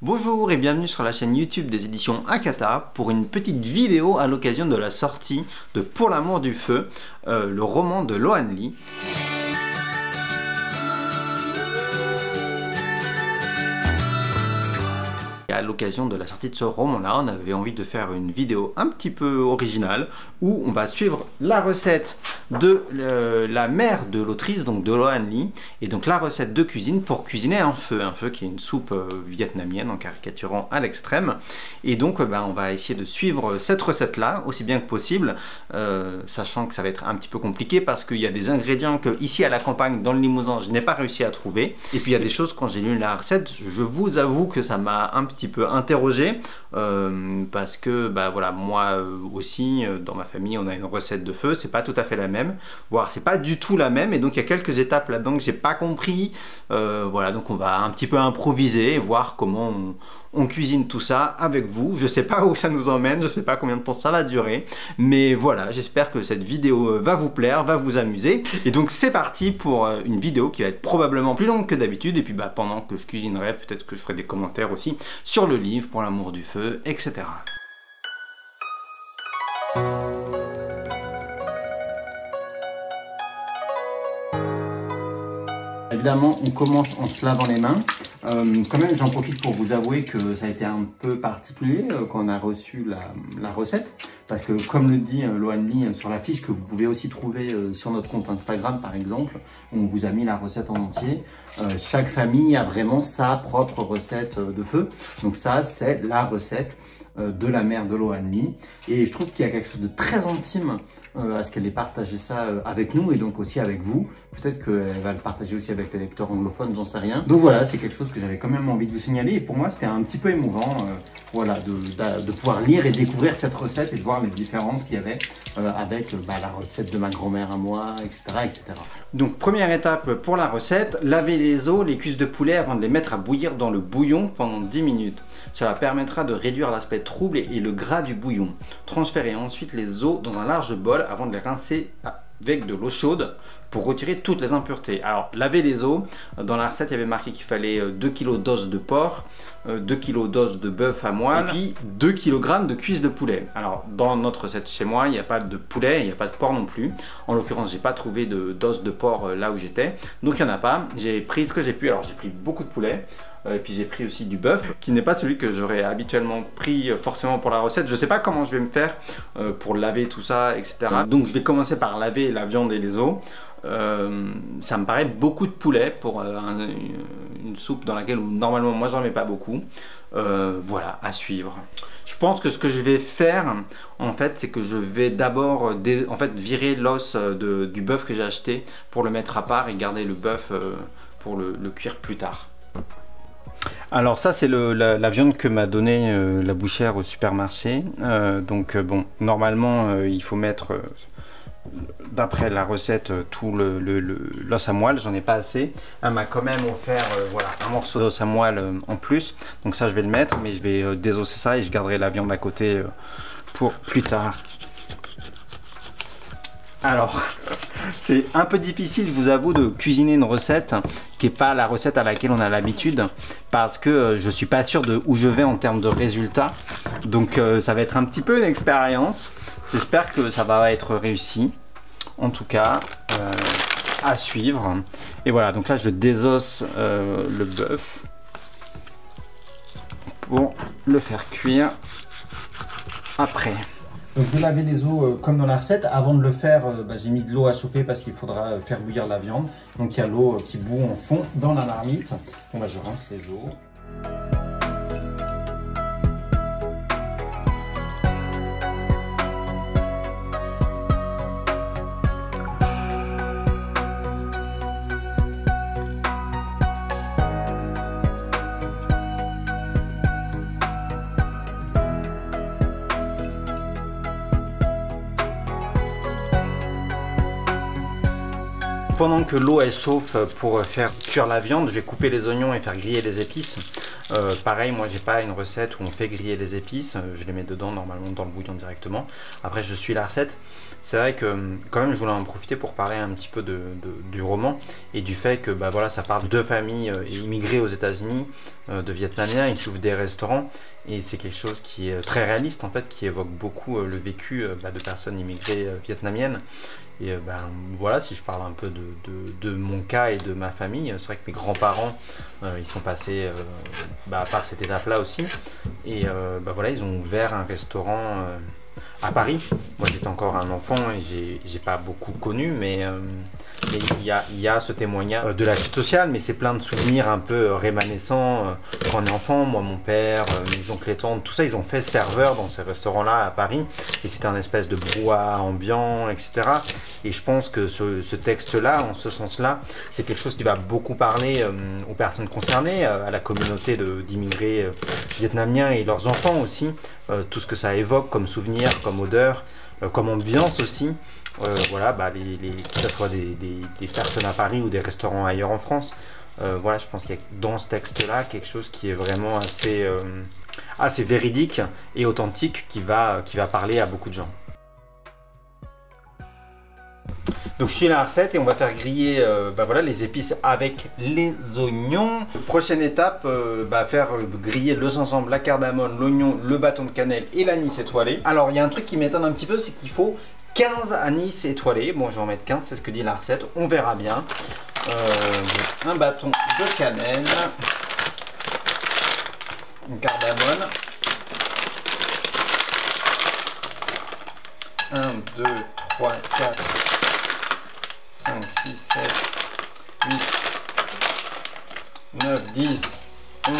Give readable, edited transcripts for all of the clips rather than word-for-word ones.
Bonjour et bienvenue sur la chaîne YouTube des éditions Akata pour une petite vidéo à l'occasion de la sortie de Pour l'amour du feu, le roman de Loan Lee. À l'occasion de la sortie de ce roman-là, on avait envie de faire une vidéo un petit peu originale où on va suivre la recette de la mère de l'autrice, donc de Loan Lee, et donc la recette de cuisine pour cuisiner un feu qui est une soupe vietnamienne en caricaturant à l'extrême. Et donc on va essayer de suivre cette recette-là aussi bien que possible, sachant que ça va être un petit peu compliqué parce qu'il y a des ingrédients que ici à la campagne, dans le Limousin, je n'ai pas réussi à trouver. Et puis il y a des choses, quand j'ai lu la recette, je vous avoue que ça m'a un petit peu interrogé parce que voilà, moi aussi dans ma famille on a une recette de feu, c'est pas tout à fait la même, voire c'est pas du tout la même, et donc il y a quelques étapes là-dedans que j'ai pas compris. Voilà, donc on va un petit peu improviser et voir comment on cuisine tout ça avec vous. Je sais pas où ça nous emmène, je sais pas combien de temps ça va durer, mais voilà, j'espère que cette vidéo va vous plaire, va vous amuser. Et donc c'est parti pour une vidéo qui va être probablement plus longue que d'habitude, et puis pendant que je cuisinerai, peut-être que je ferai des commentaires aussi sur le livre Pour l'amour du feu, etc. Évidemment, on commence en se lavant les mains. Quand même, j'en profite pour vous avouer que ça a été un peu particulier quand on a reçu la recette, parce que comme le dit Loan Lee sur la fiche que vous pouvez aussi trouver sur notre compte Instagram par exemple, on vous a mis la recette en entier. Chaque famille a vraiment sa propre recette de feu, donc ça c'est la recette de la mère de Loan Lee, et je trouve qu'il y a quelque chose de très intime à ce qu'elle ait partagé ça avec nous et donc aussi avec vous. Peut-être qu'elle va le partager aussi avec les lecteurs anglophones, j'en sais rien. Donc voilà, c'est quelque chose que j'avais quand même envie de vous signaler, et pour moi c'était un petit peu émouvant voilà, de pouvoir lire et découvrir cette recette et de voir les différences qu'il y avait avec la recette de ma grand-mère à moi, etc., etc. Donc première étape pour la recette, laver les os, les cuisses de poulet avant de les mettre à bouillir dans le bouillon pendant 10 minutes. Cela permettra de réduire l'aspect trouble et le gras du bouillon. Transférez ensuite les os dans un large bol avant de les rincer avec de l'eau chaude pour retirer toutes les impuretés. Alors, laver les os, dans la recette il y avait marqué qu'il fallait 2 kg d'os de porc, 2 kg d'os de bœuf à moelle, et puis 2 kg de cuisses de poulet. Alors, dans notre recette chez moi, il n'y a pas de poulet, il n'y a pas de porc non plus. En l'occurrence, j'ai pas trouvé d'os de porc là où j'étais, donc il n'y en a pas. J'ai pris ce que j'ai pu, alors j'ai pris beaucoup de poulet. Et puis j'ai pris aussi du bœuf, qui n'est pas celui que j'aurais habituellement pris forcément pour la recette. Je ne sais pas comment je vais me faire pour laver tout ça, etc. Donc je vais commencer par laver la viande et les os. Ça me paraît beaucoup de poulet pour une soupe dans laquelle normalement moi j'en mets pas beaucoup. Voilà, à suivre. Je pense que ce que je vais faire en fait, c'est que je vais d'abord virer l'os du bœuf que j'ai acheté pour le mettre à part et garder le bœuf pour le cuire plus tard. Alors ça c'est la viande que m'a donné la bouchère au supermarché, donc bon, normalement il faut mettre d'après la recette tout l'os à moelle, j'en ai pas assez. Elle m'a quand même offert voilà, un morceau d'os à moelle en plus, donc ça je vais le mettre, mais je vais désosser ça et je garderai la viande à côté pour plus tard. Alors, c'est un peu difficile, je vous avoue, de cuisiner une recette qui n'est pas la recette à laquelle on a l'habitude, parce que je suis pas sûr de où je vais en termes de résultats. Donc ça va être un petit peu une expérience. J'espère que ça va être réussi. En tout cas, à suivre. Et voilà, donc là je désosse le bœuf pour le faire cuire après. Donc de laver les os comme dans la recette. Avant de le faire, j'ai mis de l'eau à chauffer parce qu'il faudra faire bouillir la viande. Donc il y a l'eau qui bout en fond dans la marmite. Bon, je rince les os. Pendant que l'eau elle chauffe pour faire cuire la viande, je vais couper les oignons et faire griller les épices. Pareil, moi j'ai pas une recette où on fait griller les épices, je les mets dedans normalement dans le bouillon directement. Après je suis la recette. C'est vrai que quand même je voulais en profiter pour parler un petit peu du roman et du fait que bah, voilà, ça parle de deux familles immigrées aux États-Unis, de Vietnamiens, et qui ouvrent des restaurants, et c'est quelque chose qui est très réaliste en fait, qui évoque beaucoup le vécu de personnes immigrées vietnamiennes. Et ben voilà, si je parle un peu de mon cas et de ma famille, c'est vrai que mes grands-parents ils sont passés par cette étape-là aussi, et voilà, ils ont ouvert un restaurant à Paris. Moi j'étais encore un enfant et j'ai pas beaucoup connu, mais il y a ce témoignage de la chute sociale, mais c'est plein de souvenirs un peu rémanescents quand on est enfant. Moi, mon père, mes oncles et tantes, tout ça, ils ont fait serveur dans ces restaurants-là à Paris, et c'était un espèce de brouhaha ambiant, etc. Et je pense que ce texte-là, en ce sens-là, c'est quelque chose qui va beaucoup parler aux personnes concernées, à la communauté d'immigrés vietnamiens et leurs enfants aussi, tout ce que ça évoque comme souvenir, comme odeur, comme ambiance aussi. Voilà, que ce soit des personnes à Paris ou des restaurants ailleurs en France. Voilà, je pense qu'il y a dans ce texte-là quelque chose qui est vraiment assez véridique et authentique, qui va parler à beaucoup de gens. Donc je suis la recette et on va faire griller voilà, les épices avec les oignons. Prochaine étape, faire griller le gingembre, la cardamome, l'oignon, le bâton de cannelle et l'anis étoilé. Alors il y a un truc qui m'étonne un petit peu, c'est qu'il faut 15 anis étoilés. Bon, je vais en mettre 15, c'est ce que dit la recette, on verra bien. Un bâton de cannelle, une cardamome, 1, 2, 3, 4, 5, 6, 7, 8, 9, 10, 11,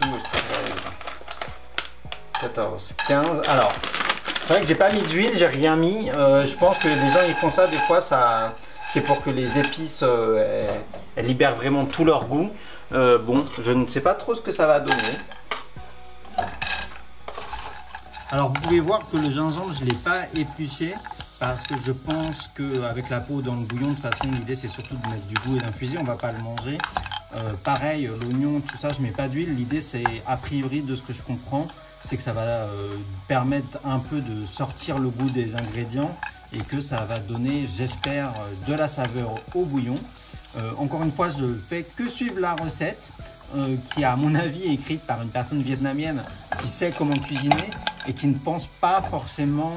12, 13, 14, 15. Alors, c'est vrai que j'ai pas mis d'huile, j'ai rien mis. Je pense que les gens ils font ça des fois, c'est pour que les épices elles libèrent vraiment tout leur goût. Bon, je ne sais pas trop ce que ça va donner. Alors vous pouvez voir que le gingembre, je ne l'ai pas épluché parce que je pense qu'avec la peau dans le bouillon, de toute façon, l'idée c'est surtout de mettre du goût et d'infuser, on ne va pas le manger. Pareil, l'oignon, tout ça, je ne mets pas d'huile. L'idée c'est, a priori, de ce que je comprends, c'est que ça va permettre un peu de sortir le goût des ingrédients et que ça va donner, j'espère, de la saveur au bouillon. Encore une fois, je ne fais que suivre la recette qui, à mon avis, est écrite par une personne vietnamienne qui sait comment cuisiner et qui ne pense pas forcément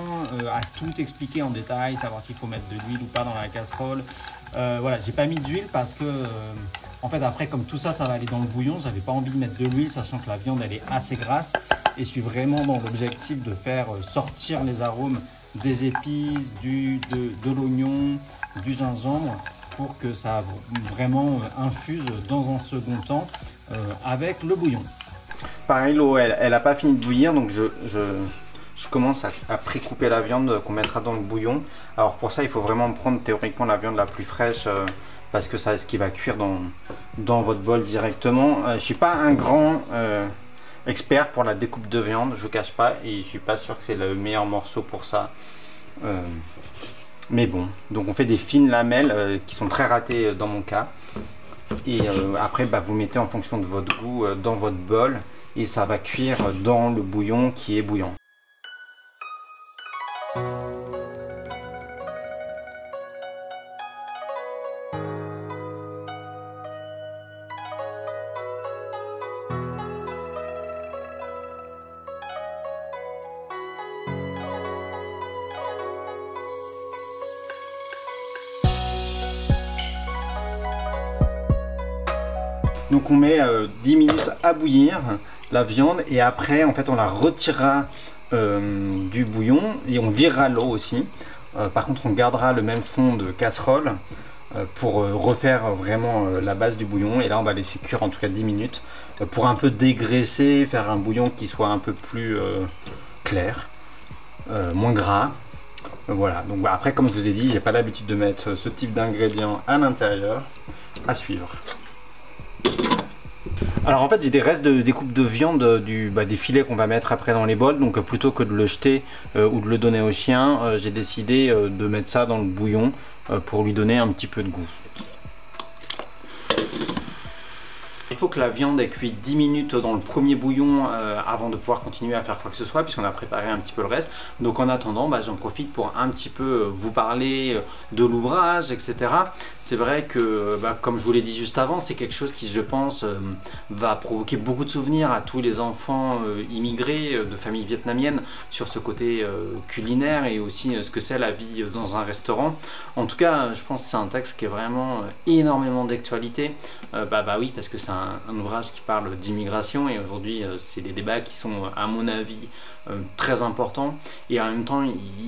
à tout expliquer en détail, savoir s'il faut mettre de l'huile ou pas dans la casserole. Voilà, j'ai pas mis d'huile parce que en fait après, comme tout ça, ça va aller dans le bouillon, j'avais pas envie de mettre de l'huile, sachant que la viande elle est assez grasse, et je suis vraiment dans l'objectif de faire sortir les arômes des épices, de l'oignon, du gingembre, pour que ça vraiment infuse dans un second temps avec le bouillon. Pareil, l'eau elle a pas fini de bouillir, donc je commence à pré-couper la viande qu'on mettra dans le bouillon. Alors pour ça il faut vraiment prendre théoriquement la viande la plus fraîche, parce que ça c'est ce qui va cuire dans votre bol directement. Je suis pas un grand expert pour la découpe de viande, je vous cache pas, et je suis pas sûr que c'est le meilleur morceau pour ça. Mais bon, donc on fait des fines lamelles qui sont très ratées dans mon cas. Et après vous mettez en fonction de votre goût dans votre bol, et ça va cuire dans le bouillon qui est bouillant. Donc on met 10 minutes à bouillir la viande, et après en fait on la retirera du bouillon et on virera l'eau aussi. Par contre on gardera le même fond de casserole pour refaire vraiment la base du bouillon, et là on va laisser cuire en tout cas 10 minutes pour un peu dégraisser, faire un bouillon qui soit un peu plus clair, moins gras. Voilà, donc après comme je vous ai dit, j'ai pas l'habitude de mettre ce type d'ingrédients à l'intérieur. À suivre. Alors en fait j'ai des restes de découpe de viande des filets qu'on va mettre après dans les bols, donc plutôt que de le jeter ou de le donner au chien, j'ai décidé de mettre ça dans le bouillon pour lui donner un petit peu de goût. faut que la viande ait cuit 10 minutes dans le premier bouillon avant de pouvoir continuer à faire quoi que ce soit, puisqu'on a préparé un petit peu le reste. Donc en attendant, j'en profite pour un petit peu vous parler de l'ouvrage, etc. C'est vrai que, comme je vous l'ai dit juste avant, c'est quelque chose qui, je pense, va provoquer beaucoup de souvenirs à tous les enfants immigrés de familles vietnamiennes sur ce côté culinaire et aussi ce que c'est la vie dans un restaurant. En tout cas, je pense que c'est un texte qui est vraiment énormément d'actualité. Oui, parce que c'est un ouvrage qui parle d'immigration et aujourd'hui, c'est des débats qui sont, à mon avis, très importants. Et en même temps,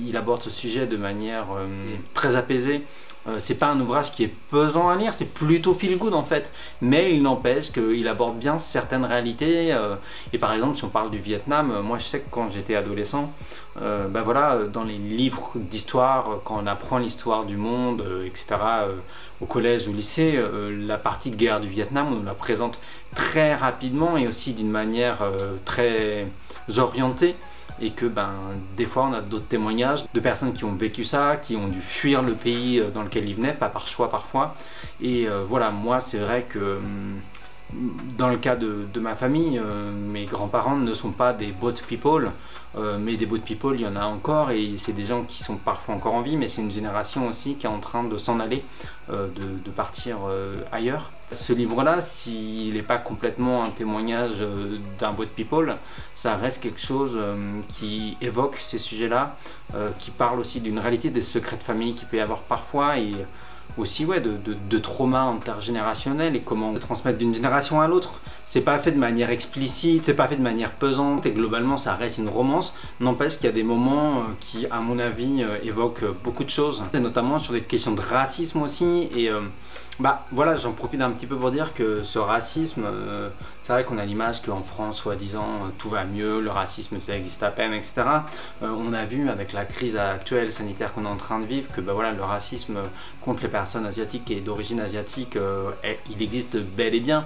il aborde ce sujet de manière très apaisée. C'est pas un ouvrage qui est pesant à lire, c'est plutôt feel good en fait, mais il n'empêche qu'il aborde bien certaines réalités. Et par exemple, si on parle du Vietnam, moi je sais que quand j'étais adolescent, dans les livres d'histoire, quand on apprend l'histoire du monde, etc., au collège ou au lycée, la partie de guerre du Vietnam, on nous la présente très rapidement et aussi d'une manière très orientée. Et que des fois on a d'autres témoignages de personnes qui ont vécu ça, qui ont dû fuir le pays dans lequel ils venaient, pas par choix parfois. Et voilà, moi c'est vrai que dans le cas de ma famille, mes grands-parents ne sont pas des boat people, mais des boat people, il y en a encore et c'est des gens qui sont parfois encore en vie, mais c'est une génération aussi qui est en train de s'en aller, de partir ailleurs. Ce livre-là, s'il n'est pas complètement un témoignage d'un boat people, ça reste quelque chose qui évoque ces sujets-là, qui parle aussi d'une réalité des secrets de famille qu'il peut y avoir parfois et aussi de traumas intergénérationnels et comment transmettre d'une génération à l'autre. C'est pas fait de manière explicite, c'est pas fait de manière pesante et globalement ça reste une romance. N'empêche qu'il y a des moments qui, à mon avis, évoquent beaucoup de choses, et notamment sur des questions de racisme aussi. Et voilà, j'en profite un petit peu pour dire que ce racisme, c'est vrai qu'on a l'image qu'en France, soi-disant, tout va mieux, le racisme ça existe à peine, etc. On a vu avec la crise actuelle sanitaire qu'on est en train de vivre que le racisme contre les personnes asiatiques et d'origine asiatique, il existe bel et bien,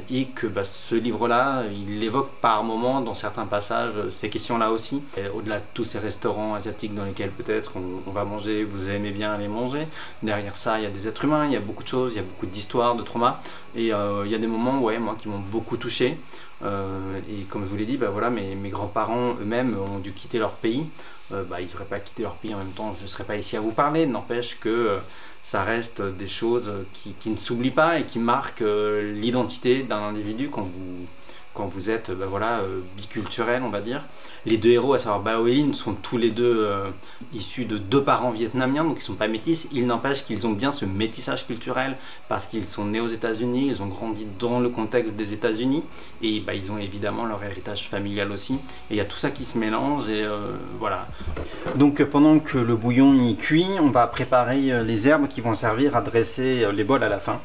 et que ce livre-là, il évoque par moments dans certains passages ces questions-là aussi. Au-delà de tous ces restaurants asiatiques dans lesquels peut-être on va manger, vous aimez bien aller manger, derrière ça il y a des êtres humains, il y a beaucoup de choses, il y a beaucoup d'histoires, de traumas, et il y a des moments moi qui m'ont beaucoup touché, et comme je vous l'ai dit, mes grands-parents eux-mêmes ont dû quitter leur pays. Ils n'auraient pas quitté leur pays en même temps, je ne serais pas ici à vous parler, n'empêche que ça reste des choses qui ne s'oublient pas et qui marquent l'identité d'un individu quand vous êtes biculturel, on va dire. Les deux héros, à savoir Bao et Linh, sont tous les deux issus de deux parents vietnamiens, donc ils ne sont pas métis. Il n'empêche qu'ils ont bien ce métissage culturel parce qu'ils sont nés aux États-Unis, ils ont grandi dans le contexte des États-Unis et ils ont évidemment leur héritage familial aussi. Et il y a tout ça qui se mélange et voilà. Donc pendant que le bouillon y cuit, on va préparer les herbes qui vont servir à dresser les bols à la fin.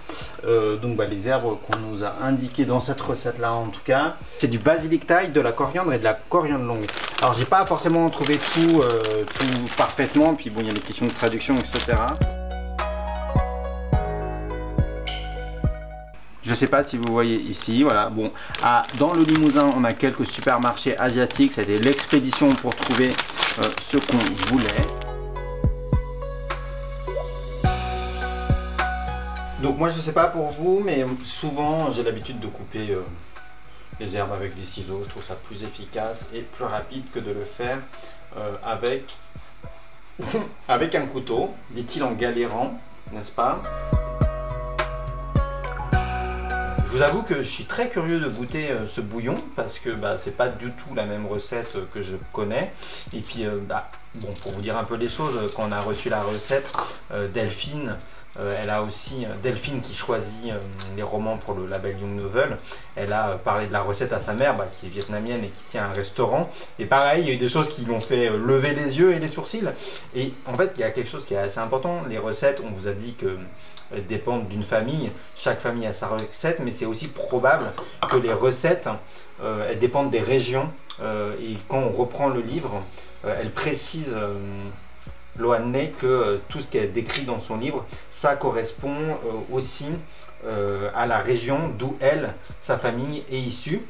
Les herbes qu'on nous a indiquées dans cette recette-là en tout cas, c'est du basilic thaï, de la coriandre et de la coriandre longue. Alors j'ai pas forcément trouvé tout parfaitement, puis il y a des questions de traduction, etc. Je sais pas si vous voyez ici, voilà, dans le Limousin, on a quelques supermarchés asiatiques, ça a été l'expédition pour trouver ce qu'on voulait. Donc moi je sais pas pour vous, mais souvent j'ai l'habitude de couper les herbes avec des ciseaux. Je trouve ça plus efficace et plus rapide que de le faire avec un couteau, dit-il en galérant, n'est-ce pas? Je vous avoue que je suis très curieux de goûter ce bouillon parce que c'est pas du tout la même recette que je connais. Et puis pour vous dire un peu les choses, quand on a reçu la recette, Delphine, elle a aussi, Delphine qui choisit les romans pour le label Young Novel, elle a parlé de la recette à sa mère qui est vietnamienne et qui tient un restaurant. Et pareil, il y a eu des choses qui l'ont fait lever les yeux et les sourcils. Et en fait, il y a quelque chose qui est assez important. Les recettes, on vous a dit que elles dépendent d'une famille, chaque famille a sa recette, mais c'est aussi probable que les recettes elles dépendent des régions. Et quand on reprend le livre, elle précise, Loan Ney, que tout ce qui est décrit dans son livre, ça correspond aussi à la région d'où elle, sa famille, est issue.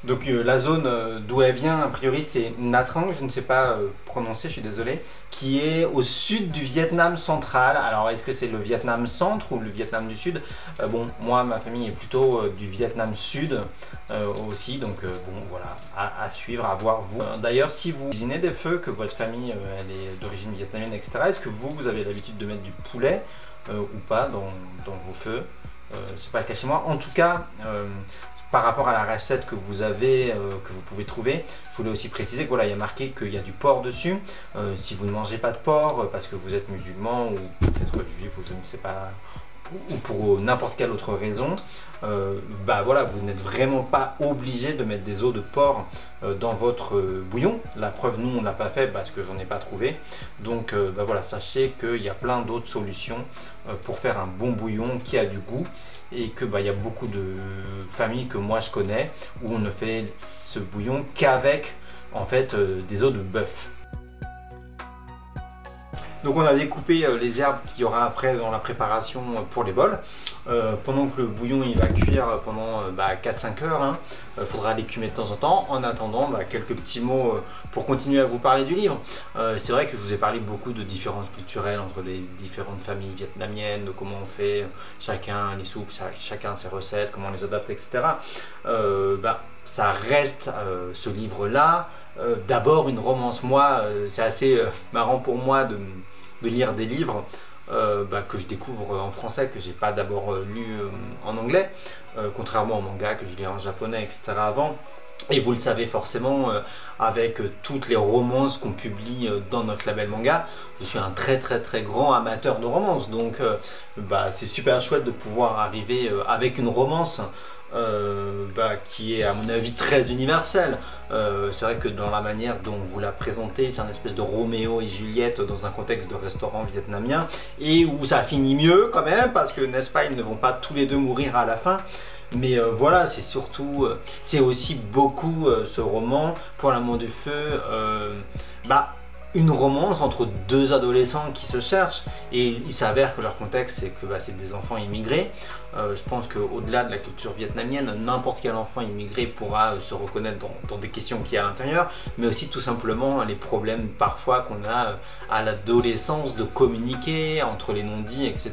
Donc la zone d'où elle vient, a priori c'est Nha Trang, je ne sais pas prononcer, je suis désolé, qui est au sud du Vietnam central. Alors est-ce que c'est le Vietnam centre ou le Vietnam du sud? Bon, moi ma famille est plutôt du Vietnam sud aussi, donc bon voilà, à suivre, à voir vous. D'ailleurs, si vous cuisinez des feux, que votre famille elle est d'origine vietnamienne, etc., est-ce que vous avez l'habitude de mettre du poulet ou pas dans vos feux? C'est pas le cas chez moi. En tout cas, par rapport à la recette que vous avez, que vous pouvez trouver, je voulais aussi préciser que voilà, il y a marqué qu'il y a du porc dessus. Si vous ne mangez pas de porc parce que vous êtes musulman ou peut-être juif ou je ne sais pas, ou pour n'importe quelle autre raison, bah voilà, vous n'êtes vraiment pas obligé de mettre des os de porc dans votre bouillon. La preuve, nous on l'a pas fait parce que j'en ai pas trouvé. Donc bah voilà, sachez qu'il y a plein d'autres solutions pour faire un bon bouillon qui a du goût, et que bah, y a beaucoup de familles que moi je connais où on ne fait ce bouillon qu'avec en fait des os de bœuf. Donc on a découpé les herbes qu'il y aura après dans la préparation pour les bols. Pendant que le bouillon il va cuire pendant 4-5 heures, hein, faudra l'écumer de temps en temps. En attendant, quelques petits mots pour continuer à vous parler du livre. C'est vrai que je vous ai parlé beaucoup de différences culturelles entre les différentes familles vietnamiennes, de comment on fait chacun les soupes, chacun ses recettes, comment on les adapte, etc. Ça reste ce livre-là. D'abord une romance. Moi, c'est assez marrant pour moi de lire des livres que je découvre en français, que j'ai pas d'abord lu en anglais, contrairement au manga que je lis en japonais, etc. avant. Et vous le savez forcément, avec toutes les romances qu'on publie dans notre label manga, je suis un très grand amateur de romances. Donc c'est super chouette de pouvoir arriver avec une romance qui est à mon avis très universelle. C'est vrai que dans la manière dont vous la présentez, c'est un espèce de Roméo et Juliette dans un contexte de restaurant vietnamien, et où ça finit mieux quand même, parce que n'est-ce pas, ils ne vont pas tous les deux mourir à la fin. Mais voilà, c'est surtout, c'est aussi beaucoup ce roman, Pour l'amour du feu, une romance entre deux adolescents qui se cherchent, et il s'avère que leur contexte c'est que c'est des enfants immigrés. Je pense qu'au-delà de la culture vietnamienne, n'importe quel enfant immigré pourra se reconnaître dans des questions qu'il y a à l'intérieur, mais aussi tout simplement les problèmes parfois qu'on a à l'adolescence de communiquer entre les non-dits, etc.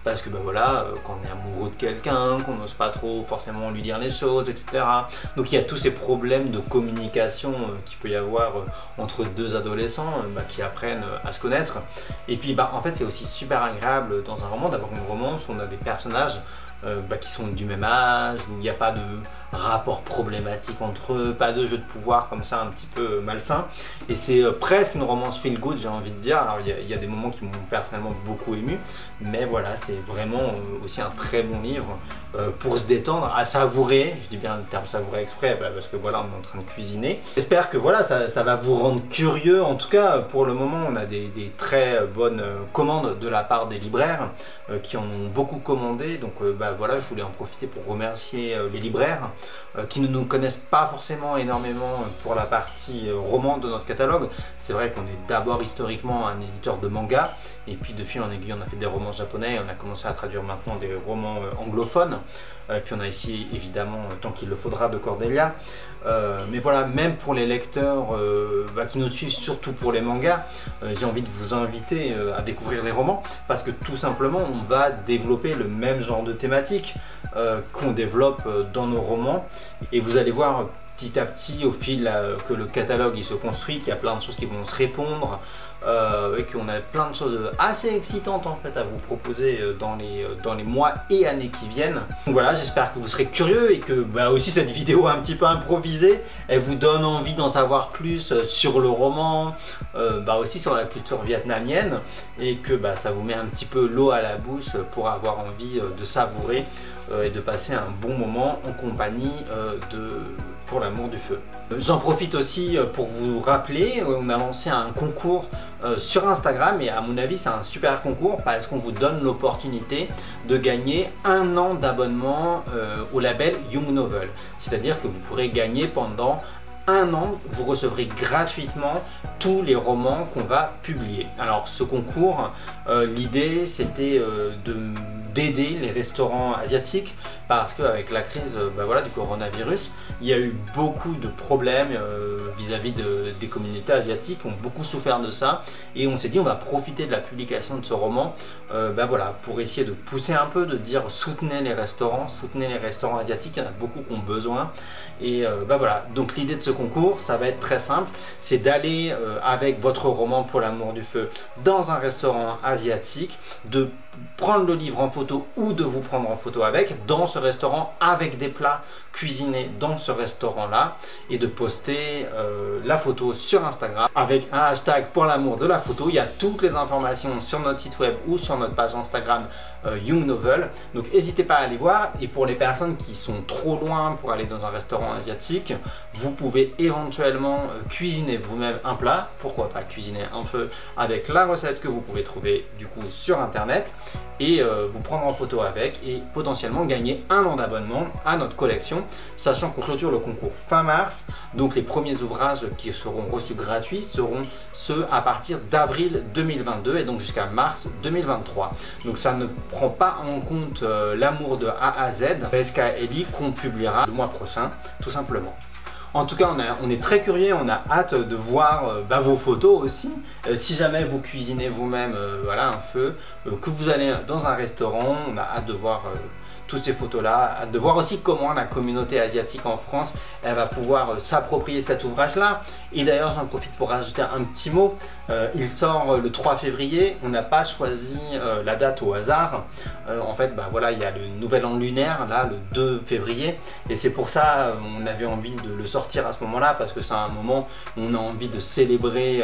Parce que quand on est amoureux de quelqu'un, qu'on n'ose pas trop forcément lui dire les choses, etc. Donc il y a tous ces problèmes de communication qu'il peut y avoir entre deux adolescents qui apprennent à se connaître. Et puis en fait c'est aussi super agréable dans un roman d'avoir une romance où on a des personnages qui sont du même âge, où il n'y a pas de rapport problématique entre eux, pas de jeu de pouvoir comme ça un petit peu malsain, et c'est presque une romance feel good, j'ai envie de dire. Alors il y a des moments qui m'ont personnellement beaucoup ému, mais voilà, c'est vraiment aussi un très bon livre pour se détendre, à savourer. Je dis bien le terme savourer exprès parce que voilà, on est en train de cuisiner. J'espère que voilà, ça va vous rendre curieux. En tout cas pour le moment on a des très bonnes commandes de la part des libraires qui en ont beaucoup commandé. Donc voilà, je voulais en profiter pour remercier les libraires qui ne nous connaissent pas forcément énormément pour la partie roman de notre catalogue. C'est vrai qu'on est d'abord historiquement un éditeur de manga, et puis de fil en aiguille on a fait des romans japonais, et on a commencé à traduire maintenant des romans anglophones. Puis on a ici évidemment Tant qu'il le faudra de Cordelia. Mais voilà, même pour les lecteurs qui nous suivent surtout pour les mangas, j'ai envie de vous inviter à découvrir les romans, parce que tout simplement on va développer le même genre de thématique qu'on développe dans nos romans, et vous allez voir petit à petit au fil que le catalogue il se construit, qu'il y a plein de choses qui vont se répondre, et qu'on a plein de choses assez excitantes en fait à vous proposer dans les mois et années qui viennent. Donc voilà, j'espère que vous serez curieux, et que aussi cette vidéo un petit peu improvisée, elle vous donne envie d'en savoir plus sur le roman, aussi sur la culture vietnamienne, et que ça vous met un petit peu l'eau à la bouche pour avoir envie de savourer et de passer un bon moment en compagnie Pour l'amour du feu. J'en profite aussi pour vous rappeler, on a lancé un concours sur Instagram, et à mon avis c'est un super concours parce qu'on vous donne l'opportunité de gagner 1 an d'abonnement au label Young Novel. C'est-à-dire que vous pourrez gagner pendant 1 an, vous recevrez gratuitement tous les romans qu'on va publier. Alors ce concours, l'idée c'était d'aider les restaurants asiatiques parce qu'avec la crise voilà, du coronavirus, il y a eu beaucoup de problèmes vis-à-vis des communautés asiatiques qui ont beaucoup souffert de ça et on s'est dit on va profiter de la publication de ce roman voilà, pour essayer de pousser un peu, de dire soutenez les restaurants asiatiques, il y en a beaucoup qui ont besoin et voilà, donc l'idée de ce concours ça va être très simple, c'est d'aller avec votre roman Pour l'amour du feu dans un restaurant asiatique, de prendre le livre en photo ou de vous prendre en photo avec dans ce restaurant avec des plats cuisinés dans ce restaurant là et de poster la photo sur Instagram avec un hashtag Pour l'amour de la photo. Il y a toutes les informations sur notre site web ou sur notre page Instagram Young Novel, donc n'hésitez pas à aller voir. Et pour les personnes qui sont trop loin pour aller dans un restaurant asiatique, vous pouvez éventuellement cuisiner vous-même un plat, pourquoi pas cuisiner un feu avec la recette que vous pouvez trouver du coup sur internet et vous prendre en photo avec et potentiellement gagner un an d'abonnement à notre collection, sachant qu'on clôture le concours fin mars, donc les premiers ouvrages qui seront reçus gratuits seront ceux à partir d'avril 2022 et donc jusqu'à mars 2023. Donc ça ne prend pas en compte l'amour de A à Z, PSK Ellie qu'on publiera le mois prochain tout simplement. En tout cas, on est très curieux, on a hâte de voir vos photos aussi. Si jamais vous cuisinez vous-même voilà, un feu, que vous allez dans un restaurant, on a hâte de voir toutes ces photos-là, hâte de voir aussi comment la communauté asiatique en France, elle va pouvoir s'approprier cet ouvrage-là. Et d'ailleurs, j'en profite pour rajouter un petit mot. Il sort le 3 février, on n'a pas choisi la date au hasard. En fait, voilà, il y a le nouvel an lunaire, là, le 2 février. Et c'est pour ça on avait envie de le sortir à ce moment-là, parce que c'est un moment où on a envie de célébrer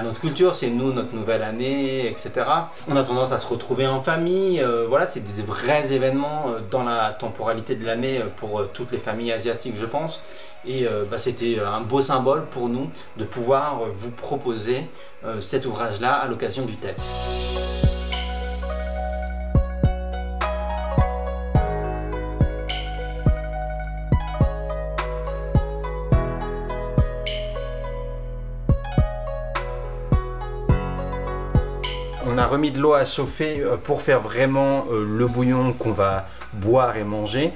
notre culture, c'est nous, notre nouvelle année, etc. On a tendance à se retrouver en famille, voilà, c'est des vrais événements dans la temporalité de l'année pour toutes les familles asiatiques, je pense. Et c'était un beau symbole pour nous de pouvoir vous proposer cet ouvrage-là à l'occasion du TED. On a remis de l'eau à chauffer pour faire vraiment le bouillon qu'on va boire et manger.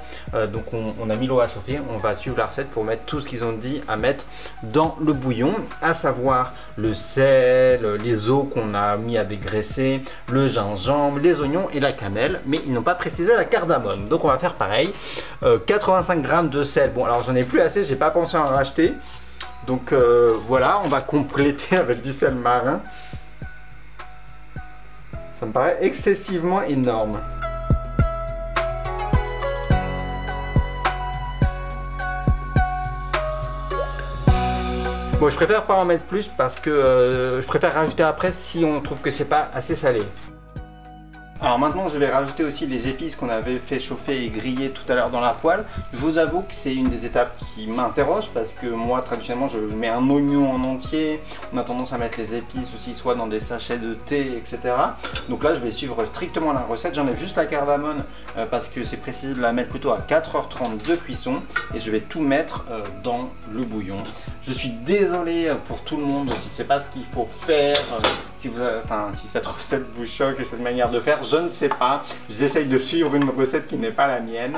Donc on a mis l'eau à chauffer, on va suivre la recette pour mettre tout ce qu'ils ont dit à mettre dans le bouillon, à savoir le sel, les os qu'on a mis à dégraisser, le gingembre, les oignons et la cannelle, mais ils n'ont pas précisé la cardamome. Donc on va faire pareil, 85 g de sel. Bon alors j'en ai plus assez, j'ai pas pensé à en racheter. Donc voilà, on va compléter avec du sel marin. Ça me paraît excessivement énorme. Bon, je préfère pas en mettre plus parce que je préfère rajouter après si on trouve que c'est pas assez salé. Alors maintenant je vais rajouter aussi les épices qu'on avait fait chauffer et griller tout à l'heure dans la poêle. Je vous avoue que c'est une des étapes qui m'interroge parce que moi traditionnellement je mets un oignon en entier. On a tendance à mettre les épices aussi soit dans des sachets de thé, etc. Donc là je vais suivre strictement la recette. J'enlève juste la cardamome parce que c'est précisé de la mettre plutôt à 4h30 de cuisson. Et je vais tout mettre dans le bouillon. Je suis désolé pour tout le monde si c'est pas ce qu'il faut faire. Si cette recette vous choque et cette manière de faire, je ne sais pas. J'essaye de suivre une recette qui n'est pas la mienne.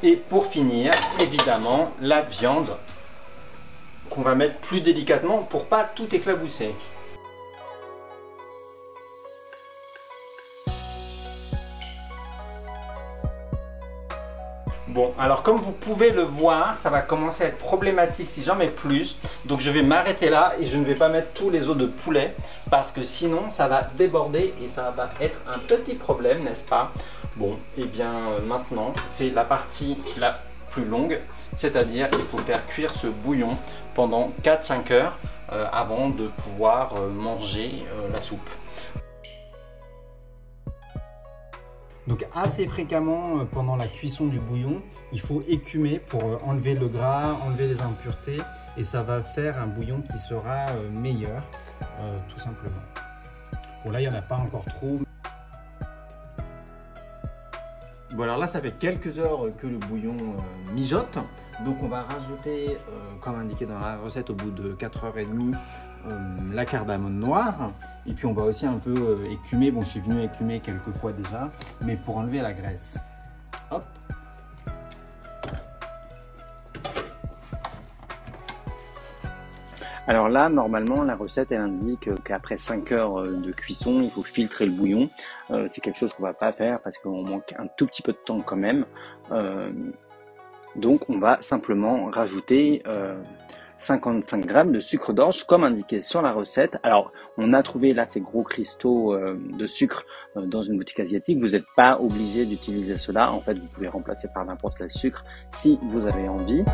Et pour finir, évidemment, la viande qu'on va mettre plus délicatement pour pas tout éclabousser. Bon, alors comme vous pouvez le voir, ça va commencer à être problématique si j'en mets plus. Donc je vais m'arrêter là et je ne vais pas mettre tous les os de poulet parce que sinon ça va déborder et ça va être un petit problème, n'est-ce pas? Bon, et bien maintenant, c'est la partie la plus longue, c'est-à-dire qu'il faut faire cuire ce bouillon pendant 4-5 heures avant de pouvoir manger la soupe. Donc assez fréquemment pendant la cuisson du bouillon, il faut écumer pour enlever le gras, enlever les impuretés et ça va faire un bouillon qui sera meilleur tout simplement. Bon là il n'y en a pas encore trop. Bon alors là ça fait quelques heures que le bouillon mijote, donc on va rajouter, comme indiqué dans la recette, au bout de 4h30 la cardamome noire, et puis on va aussi un peu écumer. Bon, je suis venu écumer quelques fois déjà, mais pour enlever la graisse. Hop. Alors là, normalement, la recette, elle indique qu'après 5 heures de cuisson, il faut filtrer le bouillon. C'est quelque chose qu'on va pas faire parce qu'on manque un tout petit peu de temps quand même. Donc, on va simplement rajouter 55 grammes de sucre d'orge comme indiqué sur la recette. Alors, on a trouvé là ces gros cristaux de sucre dans une boutique asiatique. Vous n'êtes pas obligé d'utiliser cela. En fait, vous pouvez remplacer par n'importe quel sucre si vous avez envie.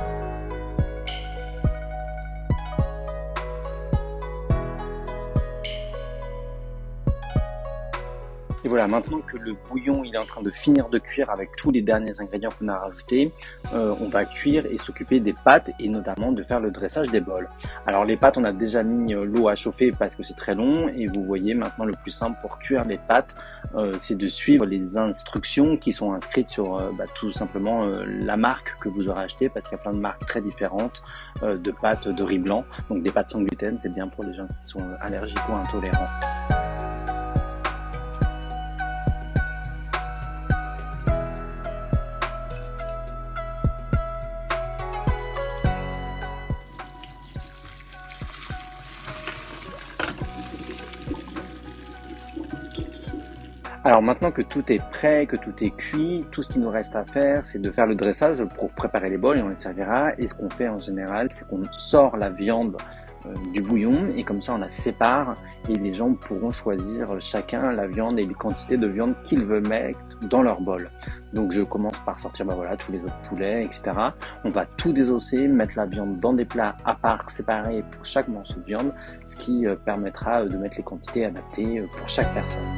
Et voilà, maintenant que le bouillon il est en train de finir de cuire avec tous les derniers ingrédients qu'on a rajoutés, on va cuire et s'occuper des pâtes et notamment de faire le dressage des bols. Alors les pâtes, on a déjà mis l'eau à chauffer parce que c'est très long, et vous voyez maintenant le plus simple pour cuire les pâtes, c'est de suivre les instructions qui sont inscrites sur tout simplement la marque que vous aurez acheté, parce qu'il y a plein de marques très différentes de pâtes de riz blanc. Donc des pâtes sans gluten, c'est bien pour les gens qui sont allergiques ou intolérants. Alors maintenant que tout est prêt, que tout est cuit, tout ce qu'il nous reste à faire, c'est de faire le dressage pour préparer les bols et on les servira. Et ce qu'on fait en général, c'est qu'on sort la viande du bouillon et comme ça on la sépare et les gens pourront choisir chacun la viande et les quantités de viande qu'ils veulent mettre dans leur bol. Donc je commence par sortir tous les autres poulets, etc. On va tout désosser, mettre la viande dans des plats à part, séparés pour chaque morceau de viande, ce qui permettra de mettre les quantités adaptées pour chaque personne.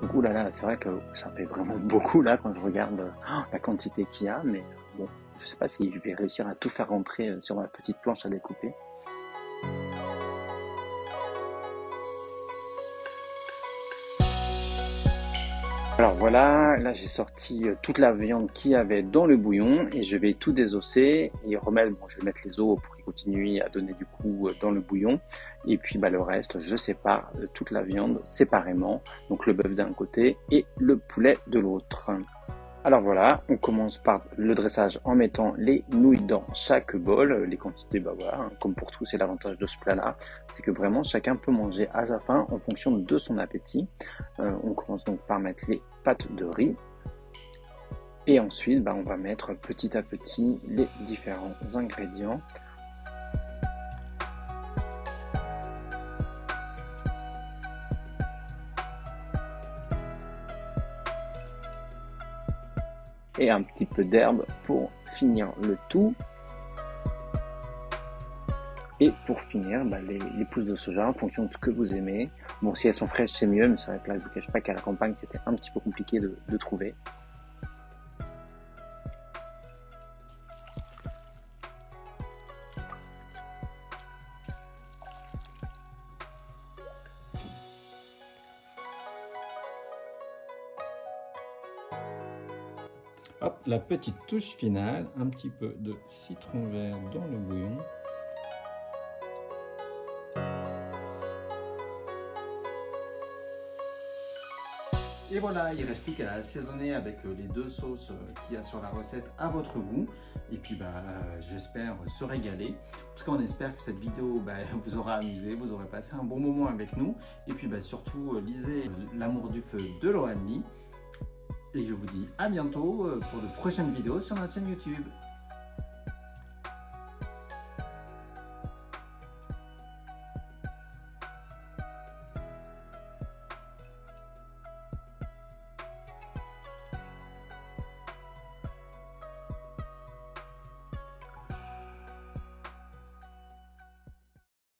Donc, oulala, c'est vrai que ça fait vraiment beaucoup là quand je regarde la quantité qu'il y a, mais bon, je sais pas si je vais réussir à tout faire rentrer sur ma petite planche à découper. Alors voilà, là j'ai sorti toute la viande qu'il y avait dans le bouillon et je vais tout désosser et remettre, je vais mettre les os pour qu'ils continuent à donner du coup dans le bouillon, et puis le reste je sépare toute la viande séparément, donc le bœuf d'un côté et le poulet de l'autre. Alors voilà, on commence par le dressage en mettant les nouilles dans chaque bol. Les quantités, comme pour tout, c'est l'avantage de ce plat-là, c'est que vraiment chacun peut manger à sa faim en fonction de son appétit. On commence donc par mettre les pâtes de riz. Et ensuite, on va mettre petit à petit les différents ingrédients. Et un petit peu d'herbe pour finir le tout. Et pour finir, les pousses de soja en fonction de ce que vous aimez. Bon, si elles sont fraîches, c'est mieux, mais c'est vrai que là, je ne vous cache pas qu'à la campagne, c'était un petit peu compliqué de trouver. Hop, la petite touche finale, un petit peu de citron vert dans le bouillon. Et voilà, il ne reste plus qu'à assaisonner avec les deux sauces qu'il y a sur la recette à votre goût. Et puis j'espère se régaler. En tout cas, on espère que cette vidéo vous aura amusé, vous aurez passé un bon moment avec nous. Et puis surtout, lisez L'amour du feu de Lohan Lee. Et je vous dis à bientôt pour de prochaines vidéos sur notre chaîne YouTube.